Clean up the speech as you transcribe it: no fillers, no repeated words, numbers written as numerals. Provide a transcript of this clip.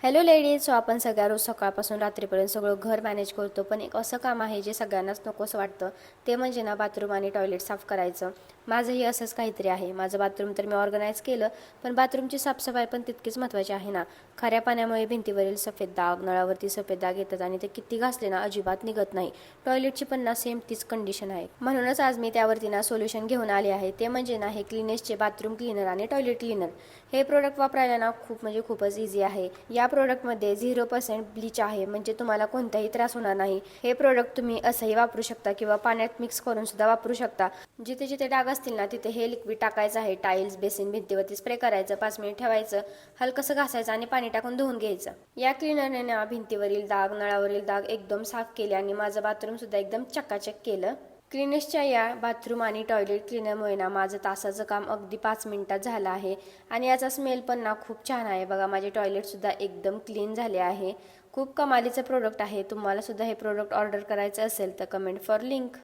Hello ladies. So आपण सगळ्या रोज सकाळपासून रात्रीपर्यंत सगळं घर मॅनेज करतो, पण एक असं काम आहे जे सगळ्यांनाच नकोसं वाटतं. ते म्हणजे ना बाथरूम आणि टॉयलेट साफ करायचं. माझंही असंच काहीतरी आहे. माझं बाथरूम तर मी ऑर्गनाईज केलं, पण बाथरूमची साफसफाई पण तितकीच महत्त्वाची आहे ना. खाऱ्या पाण्यामुळे भिंतीवरील सफेद डाग, नळावरती सफेद डाग येतात आणि ते किती घासले ना अजिबात निघत नाही. टॉयलेटची पण ना सेम तीच कंडिशन आहे. म्हणूनच आज मी त्यावरती ना सोल्युशन घेऊन आले आहे. ते म्हणजे ना हे क्लिनेसचे बाथरूम क्लीनर आणि टॉयलेट क्लीनर. हे प्रोडक्ट वापरायला ना खूपच इझी आहे. या प्रोडक्टमध्ये 0% ब्लीच आहे, म्हणजे तुम्हाला कोणताही त्रास होणार नाही. हे प्रोडक्ट तुम्ही असंही वापरू शकता किंवा पाण्यात मिक्स करून सुद्धा वापरू शकता. जिथे जिथे डाग असतील ना तिथे हे लिक्विड टाकायचं आहे. टाईल्स, बेसिन, भिंतीवरती स्प्रे करायचं, 5 मिनिट ठेवायचं, हलकंसं घासायचं आणि पाणी टाकून धुवून घ्यायचं. या क्लीनरने ना भिंतीवरील डाग, नळावरील डाग एकदम साफ केले आणि माझं बाथरूम सुद्धा एकदम चकाचक केलं. क्लिनेसच्या या बाथरूम आणि टॉयलेट क्लीनरमुळे ना माझं तासाचं काम अगदी 5 मिनिटात झालं आहे आणि याचा स्मेल पण ना खूप छान आहे. बघा, माझे टॉयलेटसुद्धा एकदम क्लीन झाले आहे. खूप कमालीचं प्रोडक्ट आहे. तुम्हाला सुद्धा हे प्रोडक्ट ऑर्डर करायचं असेल तर कमेंट फॉर लिंक.